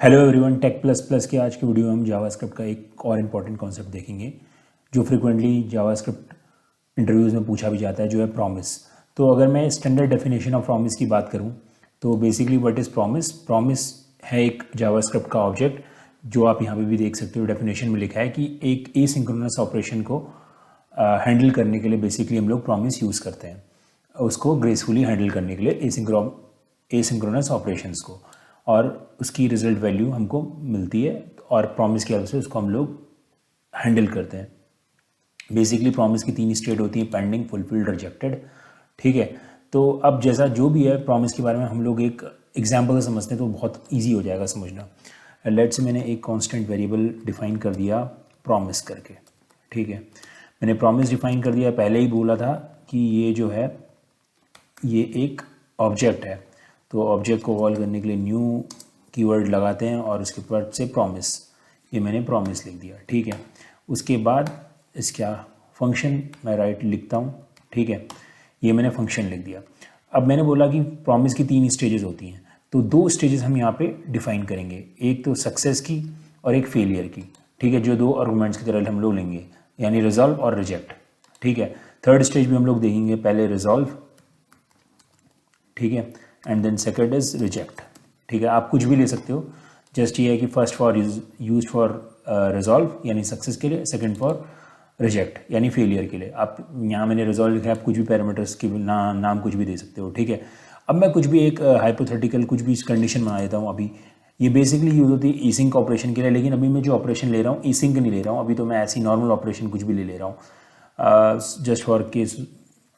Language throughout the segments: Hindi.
Hello everyone, tech plus plus के आज के वीडियो में हम जावास्क्रिप्ट का एक और इम्पॉर्टेंट कॉन्सेप्ट देखेंगे जो फ्रिक्वेंटली जावास्क्रिप्ट इंटरव्यूज़ में पूछा भी जाता है, जो है प्रॉमिस। तो अगर मैं स्टैंडर्ड डेफिनेशन ऑफ प्रॉमिस की बात करूं तो basically what is promise. Promise है एक जावास्क्रिप्ट का ऑब्जेक्ट जो आप यहाँ पे भी देख सकते हो, डेफिनेशन में लिखा है कि एक एसिंक्रोनस ऑपरेशन को हैंडल करने के लिए बेसिकली हम लोग प्रॉमिस यूज़ करते हैं, उसको ग्रेसफुली हैंडल करने के लिए एसिंक्रोनस ऑपरेशंस को, और उसकी रिजल्ट वैल्यू हमको मिलती है और प्रॉमिस की हेल्प से उसको हम लोग हैंडल करते हैं। बेसिकली प्रॉमिस की 3 स्टेट होती हैं, पेंडिंग, फुलफिल्ड, रिजेक्टेड। ठीक है, तो अब जैसा जो भी है प्रॉमिस के बारे में हम लोग एक एग्जाम्पल से समझते हैं तो बहुत ईजी हो जाएगा समझना। लेट्स से मैंने एक कांस्टेंट वेरिएबल डिफाइन कर दिया प्रॉमिस करके। ठीक है, मैंने प्रॉमिस डिफाइन कर दिया, पहले ही बोला था कि ये जो है ये एक ऑब्जेक्ट है, तो ऑब्जेक्ट को कॉल करने के लिए न्यू कीवर्ड लगाते हैं और उसके बाद से प्रॉमिस, ये मैंने प्रॉमिस लिख दिया। ठीक है, उसके बाद इसका फंक्शन मैं राइट लिखता हूँ। ठीक है, ये मैंने फंक्शन लिख दिया। अब मैंने बोला कि प्रॉमिस की 3 स्टेजेस होती हैं, तो 2 स्टेजेस हम यहाँ पे डिफाइन करेंगे, एक तो सक्सेस की और एक फेलियर की। ठीक है, जो 2 आर्गुमेंट्स की तरह हम लोग लेंगे, यानी रिजॉल्व और रिजेक्ट। ठीक है, थर्ड स्टेज भी हम लोग देखेंगे, पहले रिजॉल्व, ठीक है, and then second is reject. ठीक है, आप कुछ भी ले सकते हो, जस्ट ये है कि first for is use for resolve यानी सक्सेस के लिए, सेकंड फॉर रिजेक्ट यानी फेलियर के लिए। आप यहाँ मैंने रिजॉल्व लिखा है, आप कुछ भी पैरामीटर्स की नाम कुछ भी दे सकते हो। ठीक है, अब मैं कुछ भी एक हाइपोथेटिकल कुछ भी कंडीशन बना देता हूँ। अभी ये बेसिकली यूज होती है ईसिंक ऑपरेशन के लिए, लेकिन अभी मैं जो ऑपरेशन ले रहा हूँ ईसिंक नहीं ले रहा हूँ, अभी तो मैं ऐसी नॉर्मल ऑपरेशन कुछ भी ले रहा हूँ जस्ट फॉर केस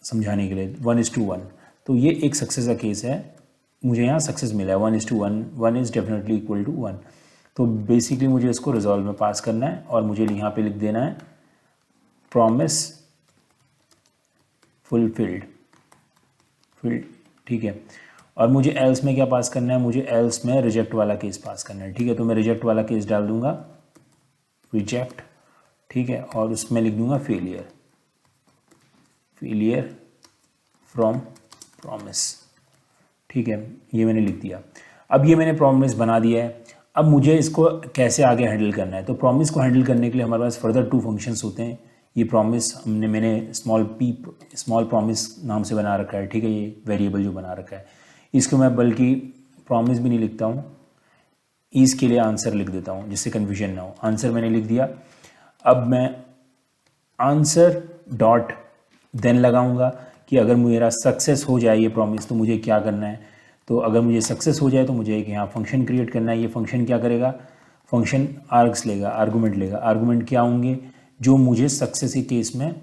समझाने के लिए। 1:1, तो ये एक सक्सेस का केस है, मुझे यहाँ सक्सेस मिला है 1:1, 1 इज़ डेफिनेटली इक्वल टू 1। तो बेसिकली मुझे इसको रिजॉल्व में पास करना है और मुझे यहाँ पे लिख देना है प्रॉमिस फुलफिल्ड। ठीक है, और मुझे एल्स में क्या पास करना है, मुझे एल्स में रिजेक्ट वाला केस पास करना है। ठीक है, तो मैं रिजेक्ट वाला केस डाल दूंगा रिजेक्ट। ठीक है, और उसमें लिख दूंगा फेलियर फ्रॉम प्रॉमिस। ठीक है, ये मैंने लिख दिया। अब ये मैंने प्रॉमिस बना दिया है, अब मुझे इसको कैसे आगे हैंडल करना है। तो प्रॉमिस को हैंडल करने के लिए हमारे पास फर्दर 2 फंक्शंस होते हैं। ये प्रॉमिस मैंने स्मॉल प्रॉमिस नाम से बना रखा है। ठीक है, ये वेरिएबल जो बना रखा है, इसको मैं बल्कि प्रॉमिस भी नहीं लिखता हूँ, इसके लिए आंसर लिख देता हूँ जिससे कन्फ्यूजन ना हो। आंसर मैंने लिख दिया। अब मैं आंसर डॉट देन लगाऊंगा कि अगर मेरा सक्सेस हो जाए ये प्रॉमिस तो मुझे क्या करना है। तो अगर मुझे सक्सेस हो जाए तो मुझे एक यहाँ फंक्शन क्रिएट करना है। ये फंक्शन क्या करेगा, फंक्शन आर्ग्स लेगा, आर्गूमेंट लेगा। आर्गूमेंट क्या होंगे, जो मुझे सक्सेस के केस में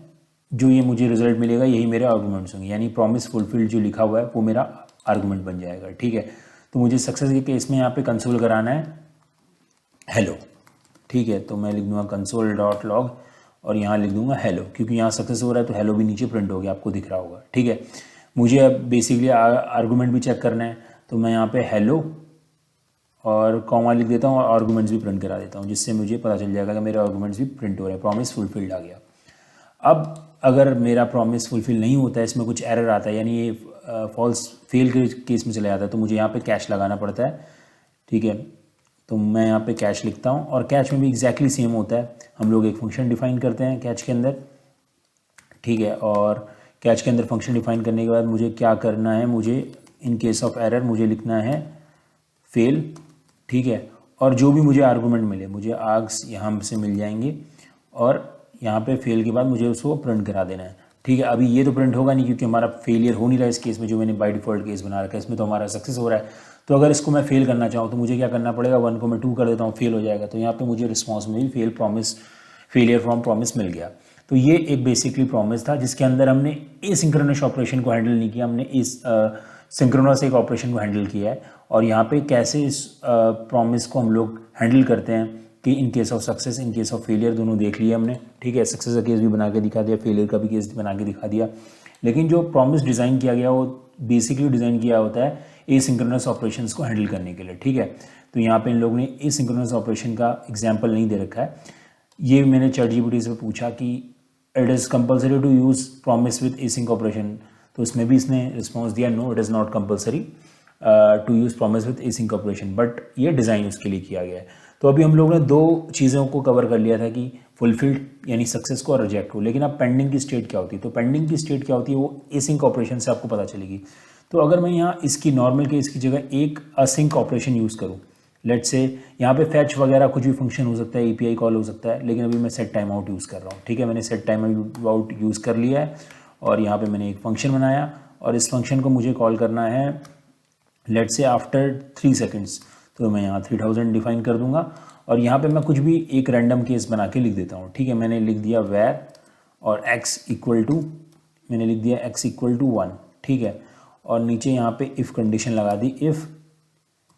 जो ये मुझे रिजल्ट मिलेगा यही मेरे आर्गूमेंट्स होंगे, यानी प्रॉमिस फुलफिल्ड जो लिखा हुआ है वो मेरा आर्गूमेंट बन जाएगा। ठीक है, तो मुझे सक्सेस के केस में यहाँ पे कंसोल कराना है हेलो। ठीक है, तो मैं लिख दूंगा कंसोल डॉट लॉग और यहाँ लिख दूंगा हेलो, क्योंकि यहाँ सक्सेस हो रहा है तो हेलो भी नीचे प्रिंट हो गया, आपको दिख रहा होगा। ठीक है, मुझे अब बेसिकली आर्गूमेंट भी चेक करना है, तो मैं यहाँ पे हेलो और कॉमा लिख देता हूँ और आर्गूमेंट्स भी प्रिंट करा देता हूँ, जिससे मुझे पता चल जाएगा कि मेरे आर्गूमेंट्स भी प्रिंट हो रहे हैं, प्रॉमिस फुलफिल्ड आ गया। अब अगर मेरा प्रॉमिस फुलफिल नहीं होता है, इसमें कुछ एरर आता है, यानी ये फॉल्स फेल के केस में चला जाता है, तो मुझे यहाँ पे कैश लगाना पड़ता है। ठीक है, तो मैं यहाँ पे कैश लिखता हूँ और कैश में भी एग्जैक्टली सेम होता है। हम लोग एक फंक्शन डिफाइन करते हैं कैच के अंदर। ठीक है, और कैच के अंदर फंक्शन डिफाइन करने के बाद मुझे क्या करना है, मुझे इन केस ऑफ एरर मुझे लिखना है फेल। ठीक है, और जो भी मुझे आर्गूमेंट मिले, मुझे आर्ग्स यहाँ से मिल जाएंगे और यहाँ पे फेल के बाद मुझे उसको प्रिंट करा देना है। ठीक है, अभी ये तो प्रिंट होगा नहीं क्योंकि हमारा फेलियर हो नहीं रहा है इस केस में, जो मैंने बाय डिफ़ॉल्ट केस बना रखा है इसमें तो हमारा सक्सेस हो रहा है। तो अगर इसको मैं फेल करना चाहूँ तो मुझे क्या करना पड़ेगा, 1 को मैं 2 कर देता हूँ, फेल हो जाएगा। तो यहाँ पे मुझे रिस्पॉन्स में भी फेलियर फ्रॉम प्रॉमिस मिल गया। तो ये एक बेसिकली प्रॉमिस था जिसके अंदर हमने एसिंक्रोनस ऑपरेशन को हैंडल नहीं किया, हमने इस सिंक्रोनस एक ऑपरेशन को हैंडल किया है। और यहाँ पे कैसे इस प्रॉमिस को हम लोग हैंडल करते हैं कि in case of success, in case of failure, दोनों देख लिया हमने। ठीक है, सक्सेस का केस भी बना के दिखा दिया, फेलियर का भी केस बना के दिखा दिया। लेकिन जो प्रॉमिस डिज़ाइन किया गया वो बेसिकली डिज़ाइन किया होता है एसिंक्रोनस ऑपरेशंस को हैंडल करने के लिए। ठीक है, तो यहाँ पे इन लोगों ने एसिंक्रोनस ऑपरेशन का एग्जाम्पल नहीं दे रखा है। ये मैंने ChatGPT से पूछा कि it is compulsory to use promise with async operation, तो इसमें भी इसने रिस्पॉन्स दिया no it is not compulsory. To use promise with async operation, but ये डिज़ाइन उसके लिए किया गया है। तो अभी हम लोगों ने दो चीज़ों को कवर कर लिया था कि फुलफिल्ड यानी सक्सेस को और रिजेक्ट को, लेकिन अब पेंडिंग की स्टेट क्या होती है? तो पेंडिंग की स्टेट क्या होती है वो एसिंक ऑपरेशन से आपको पता चलेगी। तो अगर मैं यहाँ इसकी नॉर्मल केस की जगह एक असिंक ऑपरेशन यूज़ करूँ, लेट से यहाँ पे फैच वगैरह कुछ भी फंक्शन हो सकता है, एपीआई कॉल हो सकता है, लेकिन अभी मैं सेट टाइम आउट यूज़ कर रहा हूँ। ठीक है, मैंने सेट टाइम आउट यूज़ कर लिया है और यहाँ पे मैंने एक फंक्शन बनाया और इस फंक्शन को मुझे कॉल करना है लेट से आफ्टर 3 सेकेंड्स। तो मैं यहाँ 3000 डिफाइन कर दूंगा और यहाँ पे मैं कुछ भी एक रैंडम केस बना के लिख देता हूँ। ठीक है, मैंने लिख दिया where और x इक्वल टू, मैंने लिख दिया x इक्वल टू 1। ठीक है, और नीचे यहाँ पे इफ़ कंडीशन लगा दी, इफ़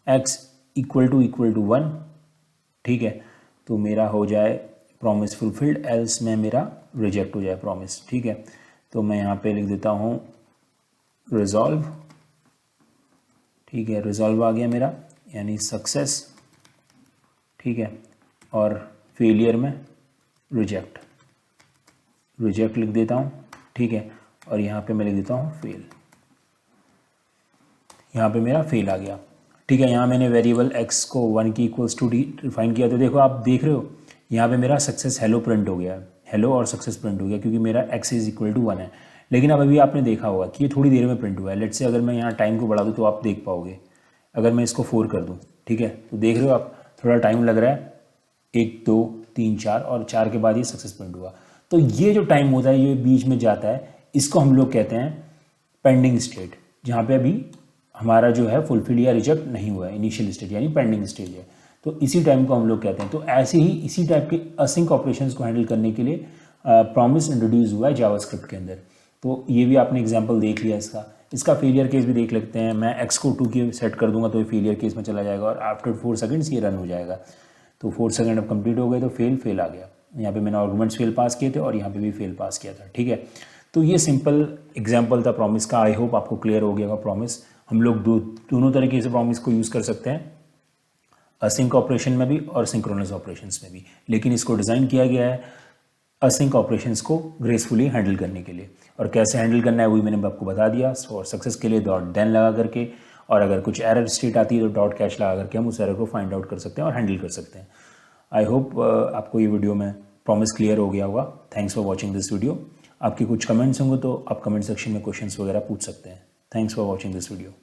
x इक्वल टू 1। ठीक है, तो मेरा हो जाए प्रॉमिस फुलफिल्ड, एल्स में मेरा रिजेक्ट हो जाए प्रॉमिस। ठीक है, तो मैं यहाँ पे लिख देता हूँ रिजॉल्व। ठीक है, रिजॉल्व आ गया मेरा यानी सक्सेस। ठीक है, और फेलियर में रिजेक्ट लिख देता हूँ। ठीक है, और यहाँ पे मैं लिख देता हूँ फेल। यहाँ पे मेरा फेल आ गया। ठीक है, यहाँ मैंने वेरिएबल x को 1 की इक्वल्स टू डिफाइन किया। तो देखो आप देख रहे हो यहाँ पे मेरा सक्सेस हेलो प्रिंट हो गया, हेलो और सक्सेस प्रिंट हो गया क्योंकि मेरा x इज इक्वल टू 1 है। लेकिन अब अभी आपने देखा होगा कि ये थोड़ी देर में प्रिंट हुआ है। लेट से अगर मैं यहाँ टाइम को बढ़ा दूँ तो आप देख पाओगे, अगर मैं इसको 4 कर दूँ, ठीक है, तो देख रहे हो आप थोड़ा टाइम लग रहा है, 1 2 3 4 और 4 के बाद ये सक्सेस प्रिंट हुआ। तो ये जो टाइम होता है ये बीच में जाता है, इसको हम लोग कहते हैं पेंडिंग स्टेट, जहाँ पे अभी हमारा जो है फुलफिल या रिजेक्ट नहीं हुआ है, इनिशियल स्टेज यानी पेंडिंग स्टेज है। तो इसी टाइम को हम लोग कहते हैं। तो ऐसे ही इसी टाइप के असिंक ऑपरेशंस को हैंडल करने के लिए प्रॉमिस इंट्रोड्यूस हुआ है जावास्क्रिप्ट के अंदर। तो ये भी आपने एग्जांपल देख लिया इसका फेलियर केस भी देख लेते हैं। मैं एक्स को 2 की सेट कर दूंगा तो ये फेलियर केस में चला जाएगा और आफ्टर 4 सेकंड्स ये रन हो जाएगा। तो 4 सेकंड अब कंप्लीट हो गए तो फेल आ गया। यहाँ पे मैंने आर्गुमेंट्स फेल पास किए थे और यहाँ पे भी फेल पास किया था। ठीक है, तो ये सिंपल एग्जाम्पल था प्रॉमिस का। आई होप आपको क्लियर हो गया होगा प्रॉमिस। हम लोग दोनों तरीके से प्रॉमिस को यूज़ कर सकते हैं, असिंक ऑपरेशन में भी और सिंक्रोनस ऑपरेशंस में भी, लेकिन इसको डिज़ाइन किया गया है असिंक ऑपरेशंस को ग्रेसफुली हैंडल करने के लिए। और कैसे हैंडल करना है वही मैंने आपको बता दिया। और सक्सेस के लिए डॉट देन लगा करके, और अगर कुछ एरर स्टेट आती है तो डॉट कैश लगा करके हम उस एरर को फाइंड आउट कर सकते हैं और हैंडल कर सकते हैं। आई होप आपको ये वीडियो में प्रॉमिस क्लियर हो गया होगा। Thanks for watching this video. आपके कुछ कमेंट्स होंगे तो आप कमेंट सेक्शन में क्वेश्चंस वगैरह पूछ सकते हैं। Thanks for watching this video.